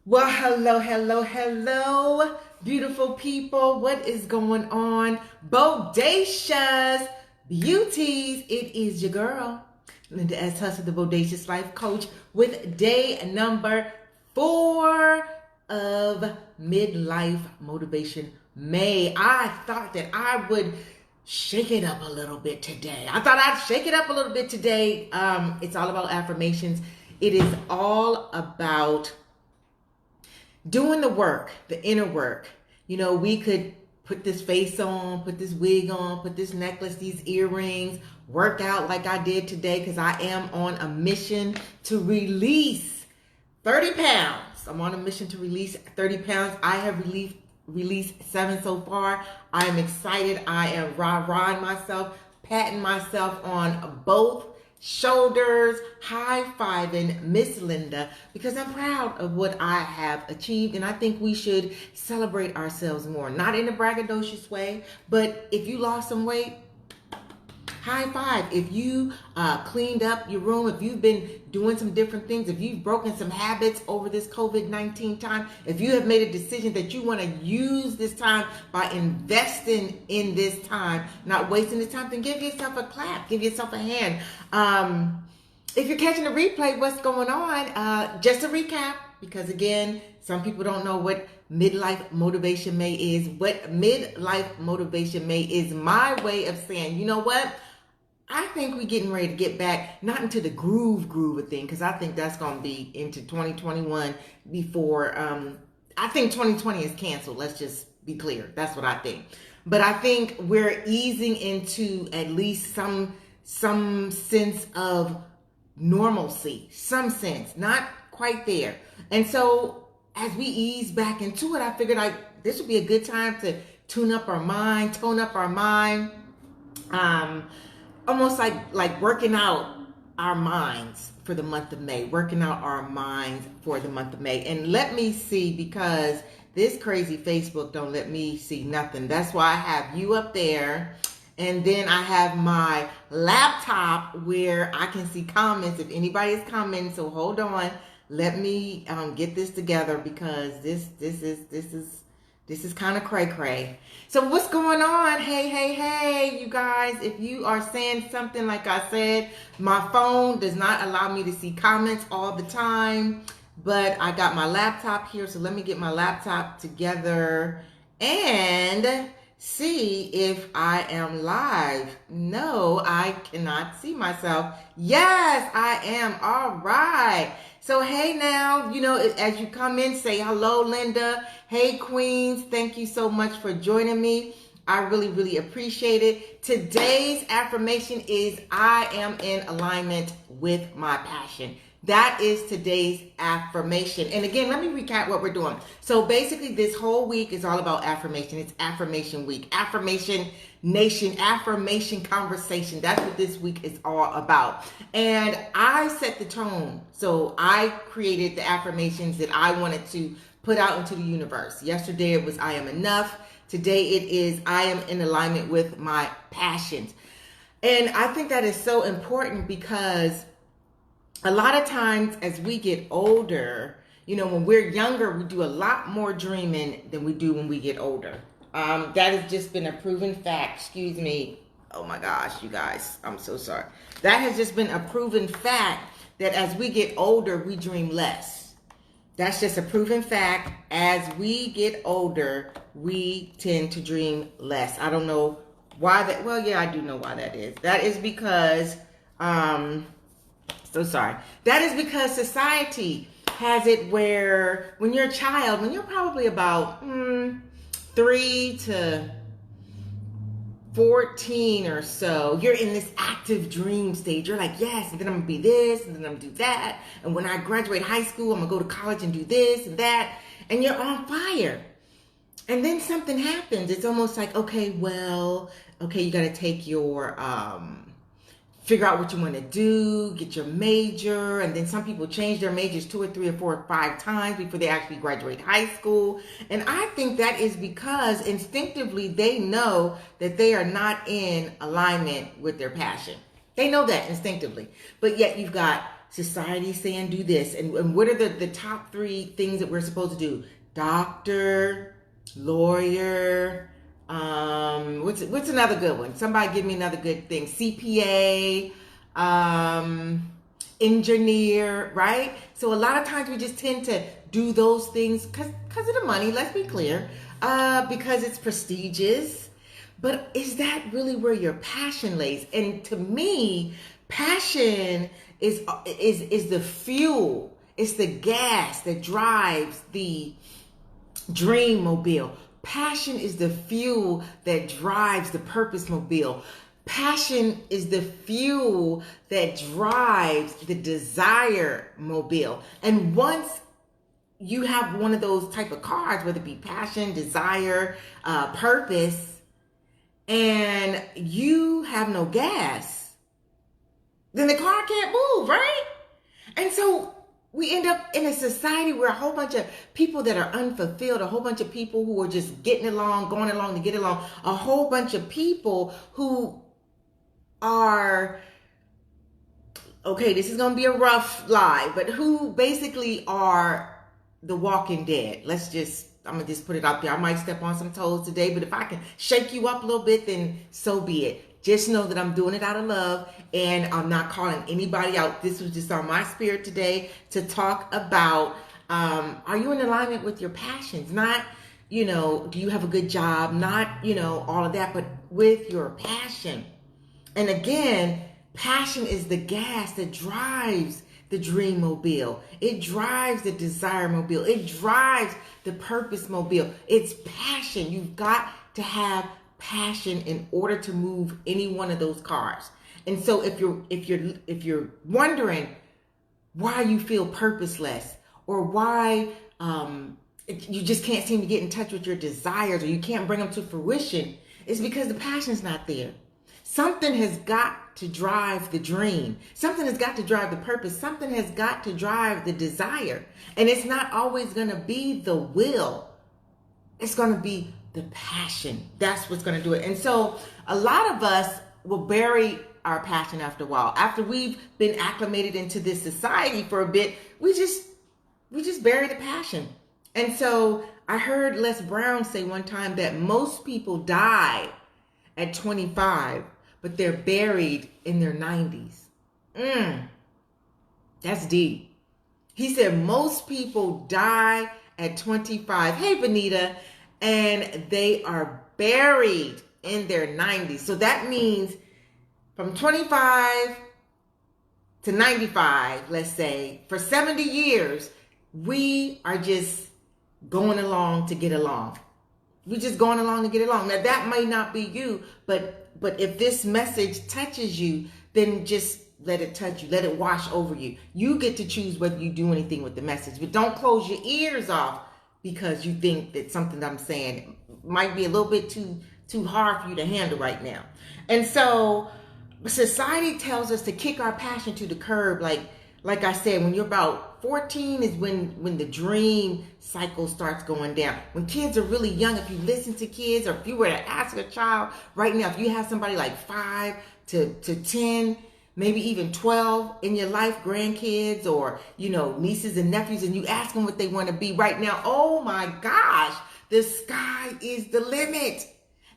Well, hello, beautiful people. What is going on? Bodacious beauties. It is your girl, Linda S. Hustle, the Bodacious Life Coach, with day number 4 of Midlife Motivation May. I thought that I would shake it up a little bit today. It's all about affirmations. It is all about doing the work, the inner work. You know, we could put this face on, put this wig on, put this necklace, these earrings, work out like I did today because I am on a mission to release 30 pounds. I'm on a mission to release 30 pounds. I have released 7 so far. I am excited. I am rah-rahing myself, patting myself on both shoulders, high-fiving Miss Linda, because I'm proud of what I have achieved, and I think we should celebrate ourselves more. Not in a braggadocious way, but if you lost some weight, high five. If you cleaned up your room, if you've been doing some different things, if you've broken some habits over this COVID-19 time, if you have made a decision that you want to use this time by investing in this time, not wasting this time, then give yourself a clap, give yourself a hand. If you're catching the replay, what's going on? Just a recap, because again, some people don't know what Midlife Motivation May is. What Midlife Motivation May is my way of saying, you know what? I think we're getting ready to get back, not into the groove of thing, because I think that's going to be into 2021 before, I think 2020 is canceled. Let's just be clear. That's what I think. But I think we're easing into at least some sense of normalcy, some sense, not quite there. And so as we ease back into it, I figured this would be a good time to tone up our mind, almost like working out our minds for the month of May, And let me see, because this crazy Facebook don't let me see nothing. That's why I have you up there. And then I have my laptop where I can see comments if anybody is commenting. So hold on. Let me get this together, because this is kind of cray-cray. So what's going on? Hey, you guys. If you are saying something, like I said, my phone does not allow me to see comments all the time. But I got my laptop here, so let me get my laptop together and see if I am live. No, I cannot see myself. Yes, I am. All right. So, hey now, you know, as you come in, say hello, Linda. Hey, Queens. Thank you so much for joining me. I really appreciate it. Today's affirmation is I am in alignment with my passion. That is today's affirmation. And again, let me recap what we're doing. So basically, this whole week is all about affirmation. It's affirmation week, affirmation nation, affirmation conversation. That's what this week is all about. And I set the tone. So I created the affirmations that I wanted to put out into the universe. Yesterday it was I am enough. Today it is I am in alignment with my passions. And I think that is so important, because a lot of times as we get older, you know, when we're younger, we do a lot more dreaming than we do when we get older. That has just been a proven fact. Excuse me. Oh my gosh, you guys, I'm so sorry. That has just been a proven fact that as we get older, we dream less. That's just a proven fact. As we get older, we tend to dream less. I don't know why that, well, yeah, I do know why that is. That is because, so sorry. That is because society has it where when you're a child, when you're probably about 3 to 14 or so, you're in this active dream stage. You're like, yes, and then I'm gonna be this, and then I'm gonna do that. And when I graduate high school, I'm gonna go to college and do this and that. And you're on fire. And then something happens. It's almost like, okay, you gotta take your, figure out what you want to do, get your major, and then some people change their majors 2 or 3 or 4 or 5 times before they actually graduate high school. And I think that is because instinctively they know that they are not in alignment with their passion. They know that instinctively. But yet you've got society saying do this. And what are the top 3 things that we're supposed to do? Doctor, lawyer, what's another good one? Somebody give me another good thing. CPA, engineer, right? So a lot of times we just tend to do those things because of the money, let's be clear, because it's prestigious. But is that really where your passion lays? And to me, passion is the fuel. It's the gas that drives the dream mobile. Passion is the fuel that drives the purpose mobile. Passion is the fuel that drives the desire mobile. And once you have one of those type of cards, whether it be passion, desire, purpose, and you have no gas, then the car can't move, right? And so we end up in a society where a whole bunch of people that are unfulfilled, a whole bunch of people who are just getting along, going along to get along, a whole bunch of people who are, okay, this is going to be a rough lie, but who basically are the walking dead. I'm going to just put it out there. I might step on some toes today, but if I can shake you up a little bit, then so be it. Just know that I'm doing it out of love and I'm not calling anybody out. This was just on my spirit today to talk about, are you in alignment with your passions? Not, do you have a good job? Not, all of that, but with your passion. And again, passion is the gas that drives the dream mobile. It drives the desire mobile. It drives the purpose mobile. It's passion. You've got to have passion in order to move any one of those cars. And so if you're wondering why you feel purposeless or why you just can't seem to get in touch with your desires or you can't bring them to fruition, it's because the passion's not there. Something has got to drive the dream. Something has got to drive the purpose. Something has got to drive the desire. And it's not always going to be the will. It's going to be the passion. That's what's going to do it. And so a lot of us will bury our passion after a while. After we've been acclimated into this society for a bit, we just bury the passion. And so I heard Les Brown say one time that most people die at 25, but they're buried in their 90s. That's deep. He said most people die at 25. Hey, Benita. And they are buried in their 90s. So that means from 25 to 95, let's say, for 70 years, we are just going along to get along. We're just going along to get along. Now, that may not be you, but if this message touches you, then just let it touch you. Let it wash over you. You get to choose whether you do anything with the message. But don't close your ears off because you think that something I'm saying might be a little bit too hard for you to handle right now. And so society tells us to kick our passion to the curb. Like I said, when you're about 14 is when the dream cycle starts going down. When kids are really young, if you listen to kids, or if you were to ask a child right now, if you have somebody like 5 to 10, maybe even 12 in your life, grandkids or, nieces and nephews, and you ask them what they want to be right now, oh my gosh, the sky is the limit.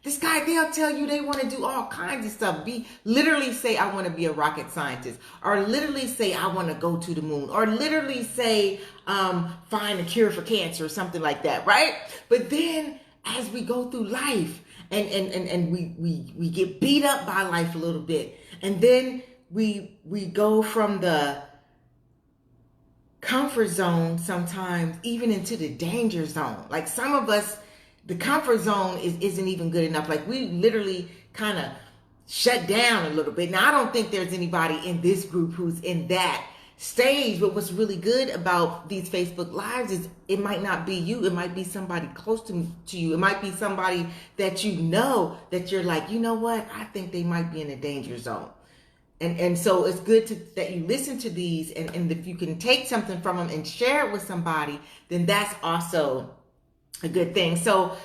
The sky, they'll tell you they want to do all kinds of stuff. Literally say, I want to be a rocket scientist, or literally say, I want to go to the moon, or literally say, find a cure for cancer or something like that, right? But then as we go through life and we get beat up by life a little bit, and then we go from the comfort zone sometimes even into the danger zone. Like some of us, the comfort zone isn't even good enough. Like we literally kind of shut down a little bit. Now, I don't think there's anybody in this group who's in that stage, but what's really good about these Facebook Lives is it might not be you. It might be somebody close to you. It might be somebody that you know that you're like, you know what? I think they might be in a danger zone. And so it's good that you listen to these, and if you can take something from them and share it with somebody, then that's also a good thing. So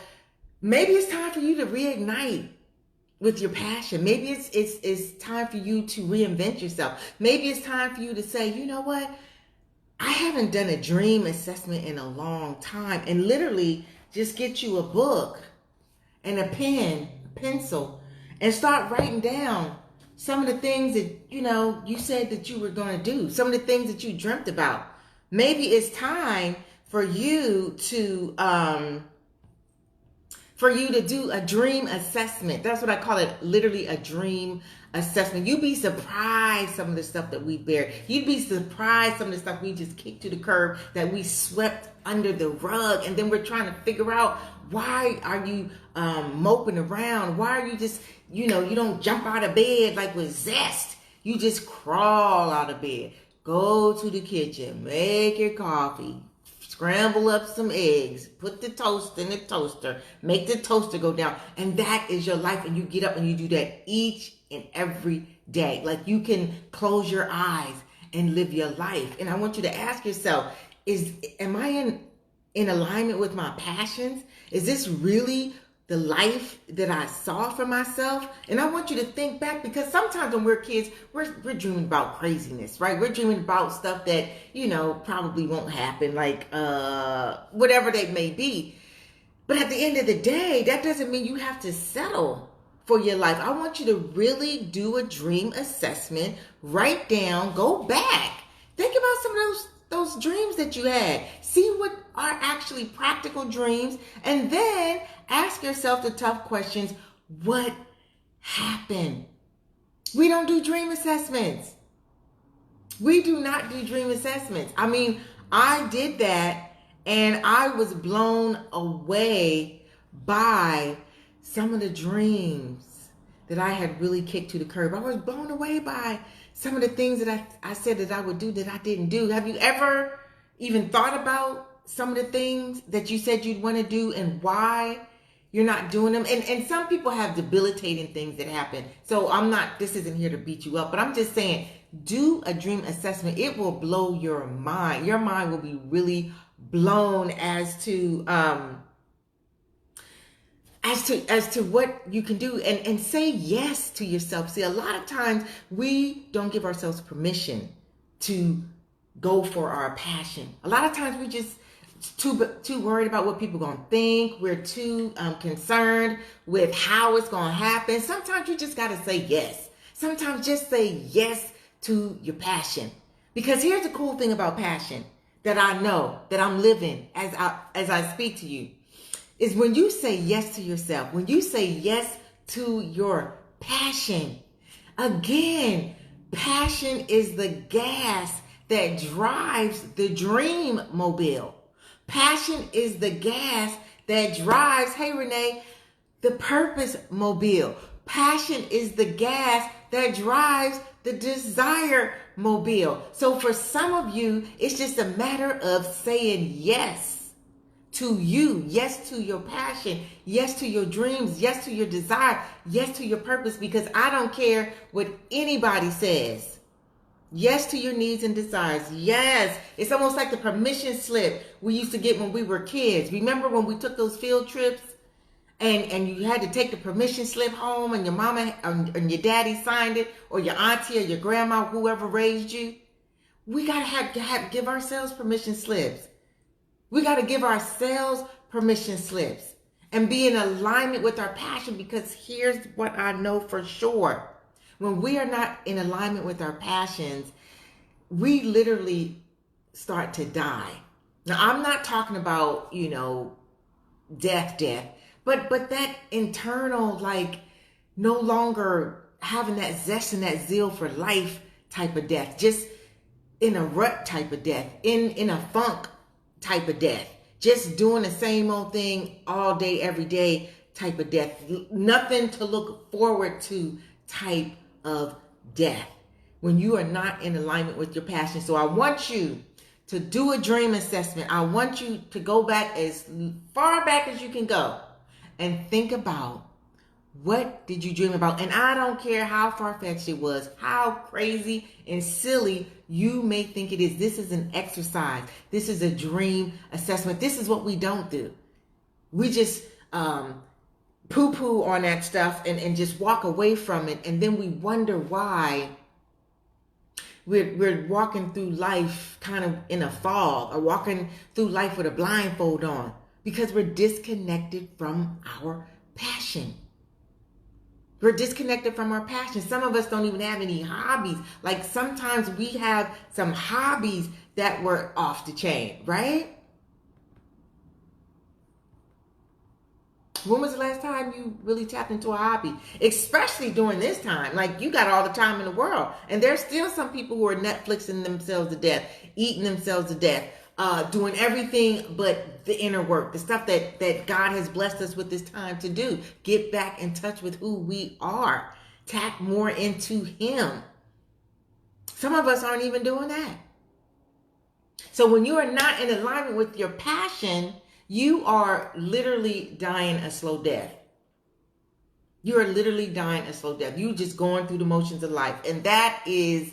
maybe it's time for you to reignite with your passion. Maybe it's time for you to reinvent yourself. Maybe it's time for you to say, you know what? I haven't done a dream assessment in a long time, and literally just get you a book and a pen, a pencil, and start writing down some of the things that, you said that you were going to do, some of the things that you dreamt about. Maybe it's time for you to do a dream assessment. That's what I call it, literally a dream assessment. You'd be surprised some of the stuff that we bear. You'd be surprised some of the stuff we just kicked to the curb, that we swept under the rug, and then we're trying to figure out, why are you moping around? Why are you just, you don't jump out of bed like with zest. You just crawl out of bed, go to the kitchen, make your coffee, scramble up some eggs, put the toast in the toaster, make the toaster go down. And that is your life. And you get up and you do that each and every day. Like, you can close your eyes and live your life. And I want you to ask yourself, am I in alignment with my passions? Is this really the life that I saw for myself? And I want you to think back, because sometimes when we're kids, we're dreaming about craziness, right? We're dreaming about stuff that, probably won't happen, like whatever they may be. But at the end of the day, that doesn't mean you have to settle for your life. I want you to really do a dream assessment, write down, go back, think about some of those dreams that you had. See what are actually practical dreams, and then ask yourself the tough questions. What happened? We don't do dream assessments. We do not do dream assessments. I mean, I did that, and I was blown away by some of the dreams that I had really kicked to the curb. I was blown away by some of the things that I said that I would do that I didn't do. Have you ever even thought about some of the things that you said you'd want to do and why you're not doing them? And some people have debilitating things that happen. So this isn't here to beat you up, but I'm just saying, do a dream assessment. It will blow your mind. Your mind will be really blown as to what you can do, and say yes to yourself. See, a lot of times we don't give ourselves permission to go for our passion. A lot of times we just too worried about what people gonna think. We're too concerned with how it's gonna happen. Sometimes you just gotta say yes. Sometimes just say yes to your passion. Because here's the cool thing about passion that I know, that I'm living as I speak to you, is when you say yes to yourself, when you say yes to your passion. Again, passion is the gas that drives the dream mobile. Passion is the gas that drives, hey Renee, the purpose mobile. Passion is the gas that drives the desire mobile. So for some of you, it's just a matter of saying yes to you, yes to your passion, yes to your dreams, yes to your desire, yes to your purpose, because I don't care what anybody says. Yes to your needs and desires. Yes. It's almost like the permission slip we used to get when we were kids. Remember when we took those field trips and you had to take the permission slip home, and your mama and your daddy signed it, or your auntie or your grandma, whoever raised you? We got to give ourselves permission slips. We got to give ourselves permission slips and be in alignment with our passion, because here's what I know for sure. When we are not in alignment with our passions, we literally start to die. Now, I'm not talking about, death, but that internal, like, no longer having that zest and that zeal for life type of death, just in a rut type of death, in a funk type of death, just doing the same old thing all day, every day type of death, nothing to look forward to type of death, when you are not in alignment with your passion. So I want you to do a dream assessment. I want you to go back as far back as you can go and think about, what did you dream about? And I don't care how far-fetched it was, how crazy and silly you may think it is. This is an exercise. This is a dream assessment. This is what we don't do. We just poo-poo on that stuff and just walk away from it. And then we wonder why we're walking through life kind of in a fog, or walking through life with a blindfold on, because we're disconnected from our passion. We're disconnected from our passion. Some of us don't even have any hobbies. Like sometimes we have some hobbies that were off the chain, right? When was the last time you really tapped into a hobby? Especially during this time. Like, you got all the time in the world. And there's still some people who are Netflixing themselves to death, eating themselves to death, doing everything but the inner work, the stuff that God has blessed us with this time to do. Get back in touch with who we are. Tap more into Him. Some of us aren't even doing that. So when you are not in alignment with your passion, you are literally dying a slow death. You are literally dying a slow death. You just going through the motions of life. And that is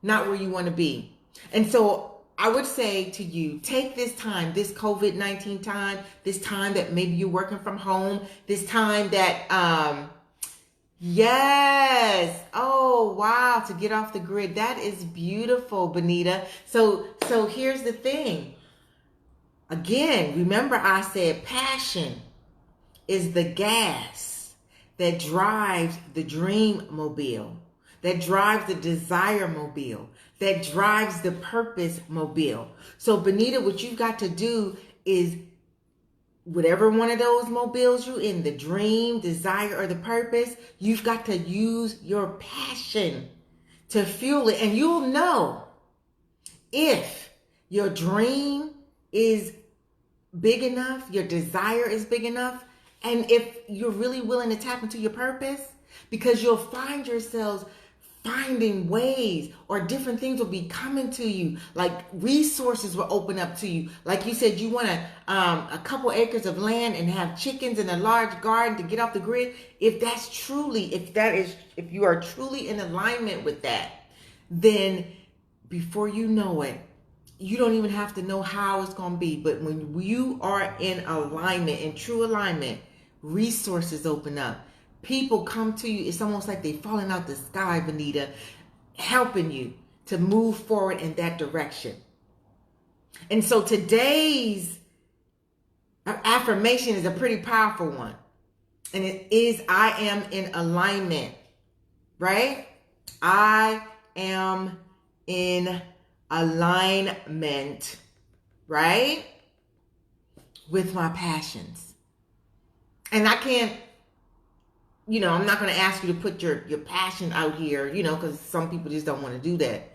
not where you want to be. And so I would say to you, take this time, this COVID-19 time, this time that maybe you're working from home, this time that, yes. Oh, wow. To get off the grid. That is beautiful, Benita. So here's the thing. Again, remember I said passion is the gas that drives the dream mobile, that drives the desire mobile, that drives the purpose mobile. So Benita, what you've got to do is, whatever one of those mobiles you're in, the dream, desire, or the purpose, you've got to use your passion to fuel it. And you'll know if your dream is big enough, your desire is big enough, and if you're really willing to tap into your purpose, because you'll find yourselves finding ways, or different things will be coming to you, like resources will open up to you. Like you said, you want a couple acres of land and have chickens and a large garden to get off the grid. If you are truly in alignment with that, then before you know it, you don't even have to know how it's going to be. But when you are in alignment, in true alignment, resources open up. People come to you. It's almost like they're falling out the sky, Benita, helping you to move forward in that direction. And so today's affirmation is a pretty powerful one. And it is, I am in alignment, right? I am in alignment, right? With my passions. And I can't, I'm not going to ask you to put your passion out here, because some people just don't want to do that.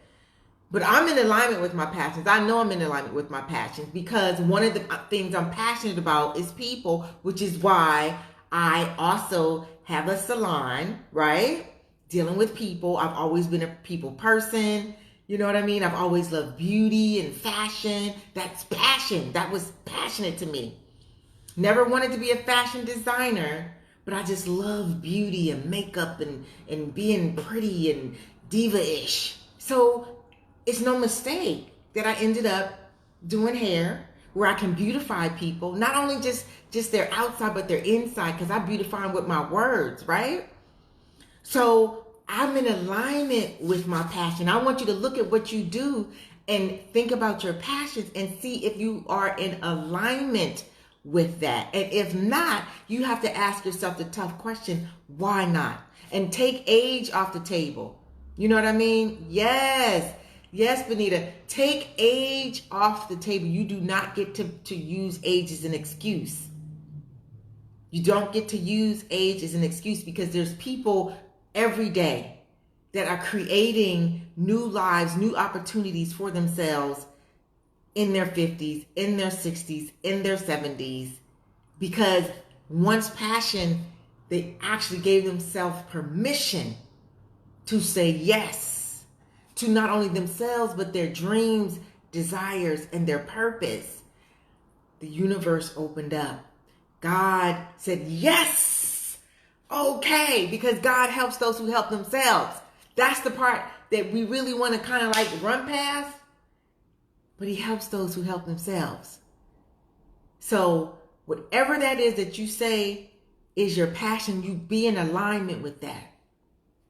But I'm in alignment with my passions. I know I'm in alignment with my passions, because one of the things I'm passionate about is people, which is why I also have a salon, right? Dealing with people. I've always been a people person. You know what I mean? I've always loved beauty and fashion. That's passion. That was passionate to me. Never wanted to be a fashion designer, but I just love beauty and makeup and being pretty and diva-ish. So it's no mistake that I ended up doing hair where I can beautify people, not only just their outside, but their inside, because I beautify them with my words, right? So I'm in alignment with my passion. I want you to look at what you do and think about your passions and see if you are in alignment with that. And if not, you have to ask yourself the tough question, why not? And take age off the table. You know what I mean? Yes, Benita. Take age off the table. You do not get to use age as an excuse. You don't get to use age as an excuse, because there's people every day that are creating new lives, new opportunities for themselves in their 50s, in their 60s, in their 70s, because once passion, they actually gave themselves permission to say yes to not only themselves, but their dreams, desires, and their purpose. The universe opened up. God said, yes, okay, because God helps those who help themselves. That's the part that we really want to kind of like run past. But He helps those who help themselves. So whatever that is that you say is your passion, you be in alignment with that.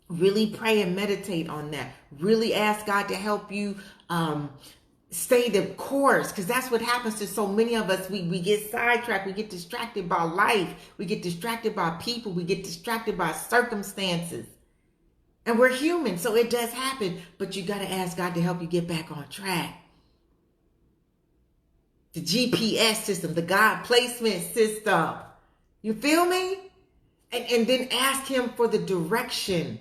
Really pray and meditate on that. Really ask God to help you stay the course, because that's what happens to so many of us. We get sidetracked. We get distracted by life. We get distracted by people. We get distracted by circumstances. And we're human, so it does happen. But you got to ask God to help you get back on track. The GPS system, the God placement system. You feel me? And then ask him for the direction.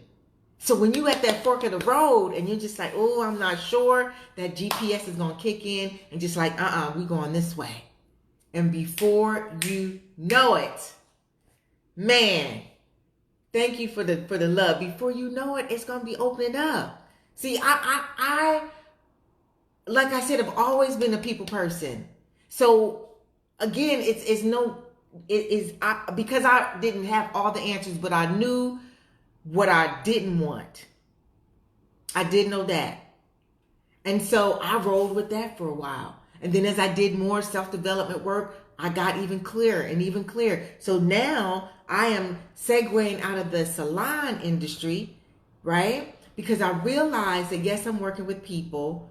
So when you at that fork of the road and you're just like, oh, I'm not sure, that GPS is going to kick in and just like, we going this way. And before you know it, man, thank you for the love. Before you know it, it's going to be opening up. See, I like I said, I've always been a people person. So again, because I didn't have all the answers, but I knew what I didn't want. I did know that. And so I rolled with that for a while. And then as I did more self-development work, I got even clearer and even clearer. So now I am segueing out of the salon industry, right? Because I realized that yes, I'm working with people,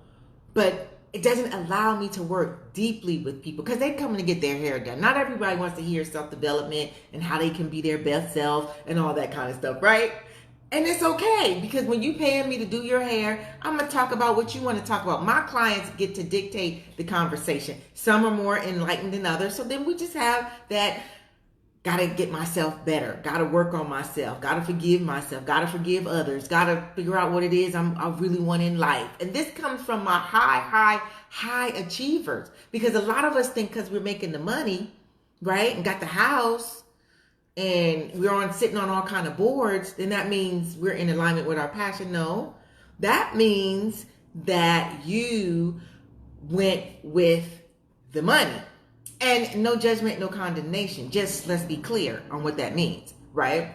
but it doesn't allow me to work deeply with people because they're coming to get their hair done. Not everybody wants to hear self-development and how they can be their best self and all that kind of stuff, right? And it's okay, because when you paying me to do your hair, I'm going to talk about what you want to talk about. My clients get to dictate the conversation. Some are more enlightened than others. So then we just have that, got to get myself better, got to work on myself, got to forgive myself, got to forgive others, got to figure out what it is I really want in life. And this comes from my high achievers, because a lot of us think because we're making the money, right, and got the house, and we're sitting on all kind of boards, then that means we're in alignment with our passion. No, that means that you went with the money. And no judgment, no condemnation. Just let's be clear on what that means, right?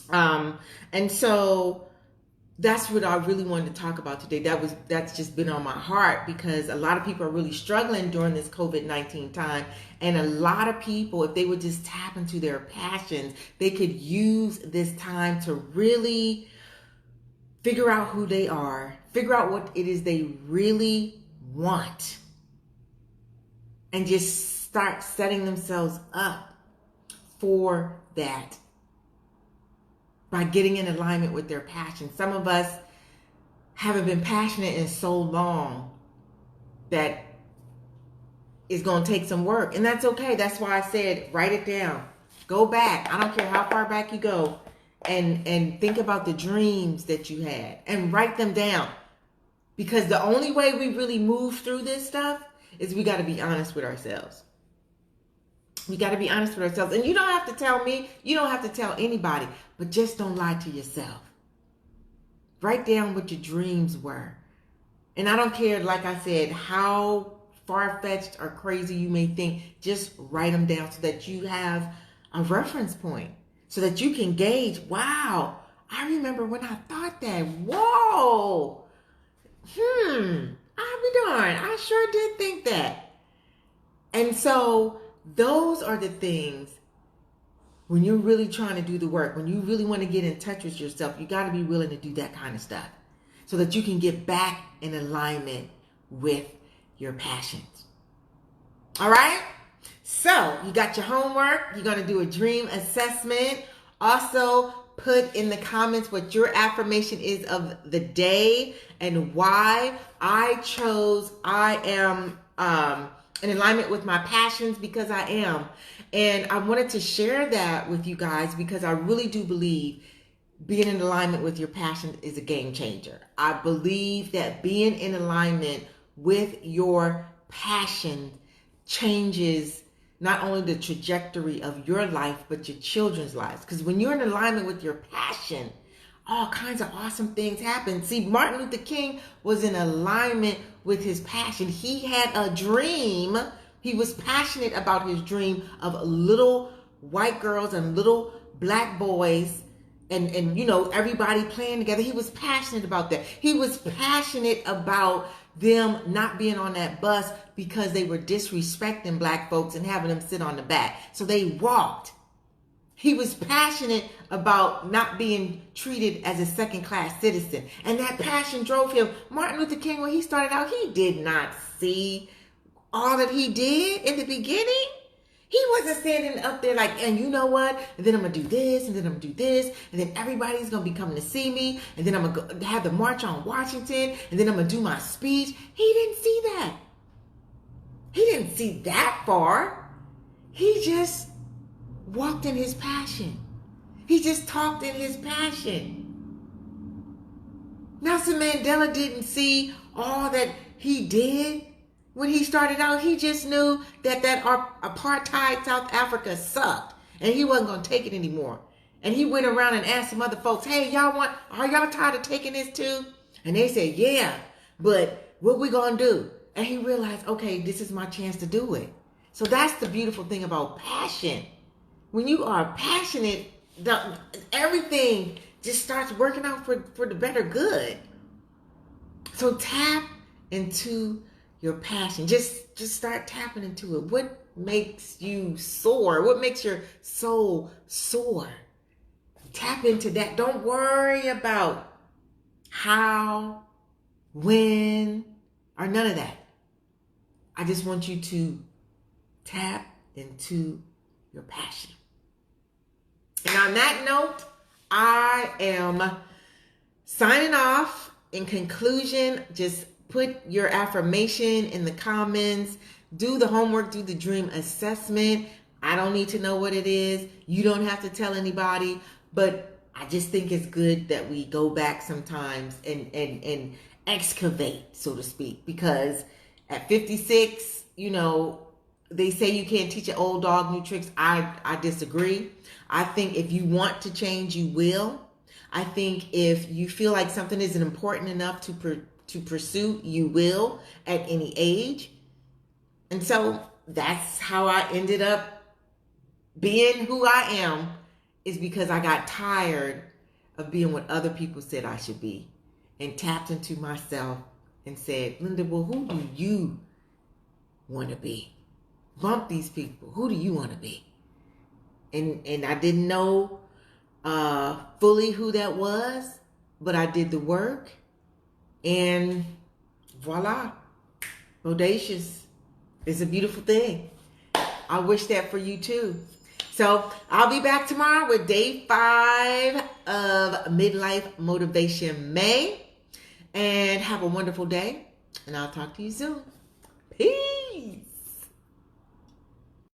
And so that's what I really wanted to talk about today. That's just been on my heart, because a lot of people are really struggling during this COVID-19 time. And a lot of people, if they would just tap into their passions, they could use this time to really figure out who they are, figure out what it is they really want, and just start setting themselves up for that by getting in alignment with their passion. Some of us haven't been passionate in so long that it's going to take some work. And that's okay. That's why I said, write it down. Go back. I don't care how far back you go. And think about the dreams that you had and write them down. Because the only way we really move through this stuff is we got to be honest with ourselves. We got to be honest with ourselves. And you don't have to tell me. You don't have to tell anybody. But just don't lie to yourself. Write down what your dreams were. And I don't care, like I said, how far-fetched or crazy you may think. Just write them down so that you have a reference point. So that you can gauge, wow, I remember when I thought that. Whoa. I'll be darned. I sure did think that. And so those are the things, when you're really trying to do the work, when you really want to get in touch with yourself, you got to be willing to do that kind of stuff so that you can get back in alignment with your passions. All right? So you got your homework. You're going to do a dream assessment. Also, put in the comments what your affirmation is of the day and why. I am in alignment with my passions because I am. And I wanted to share that with you guys because I really do believe being in alignment with your passion is a game changer. I believe that being in alignment with your passion changes not only the trajectory of your life, but your children's lives. Because when you're in alignment with your passion, all kinds of awesome things happen. See, Martin Luther King was in alignment with his passion. He had a dream. He was passionate about his dream of little white girls and little black boys and you know, everybody playing together. He was passionate about that. He was passionate about them not being on that bus because they were disrespecting black folks and having them sit on the back. So they walked. He was passionate about not being treated as a second-class citizen. And that passion drove him. Martin Luther King, when he started out, he did not see all that he did in the beginning. He wasn't standing up there like, and you know what? And then I'm going to do this, and then I'm going to do this, and then everybody's going to be coming to see me, and then I'm going to have the March on Washington, and then I'm going to do my speech. He didn't see that. He didn't see that far. He just walked in his passion. He just talked in his passion. Nelson Mandela didn't see all that he did when he started out. He just knew that apartheid South Africa sucked and he wasn't going to take it anymore. And he went around and asked some other folks, hey, are y'all tired of taking this too? And they said, yeah, but what we going to do? And he realized, okay, this is my chance to do it. So that's the beautiful thing about passion. When you are passionate, everything just starts working out for the better good. So tap into your passion. Just start tapping into it. What makes you soar? What makes your soul soar? Tap into that. Don't worry about how, when, or none of that. I just want you to tap into your passion. And on that note, I am signing off. In conclusion, just put your affirmation in the comments. Do the homework, do the dream assessment. I don't need to know what it is. You don't have to tell anybody. But I just think it's good that we go back sometimes and excavate, so to speak. Because at 56, they say you can't teach an old dog new tricks. I disagree. I think if you want to change, you will. I think if you feel like something isn't important enough to pursue, you will at any age. And so that's how I ended up being who I am, is because I got tired of being what other people said I should be and tapped into myself and said, Linda, well, who do you want to be? Bump these people. Who do you want to be? And I didn't know fully who that was, but I did the work, and voila, bodacious is a beautiful thing. I wish that for you too. So I'll be back tomorrow with day 5 of Midlife Motivation May, and have a wonderful day, and I'll talk to you soon. Peace.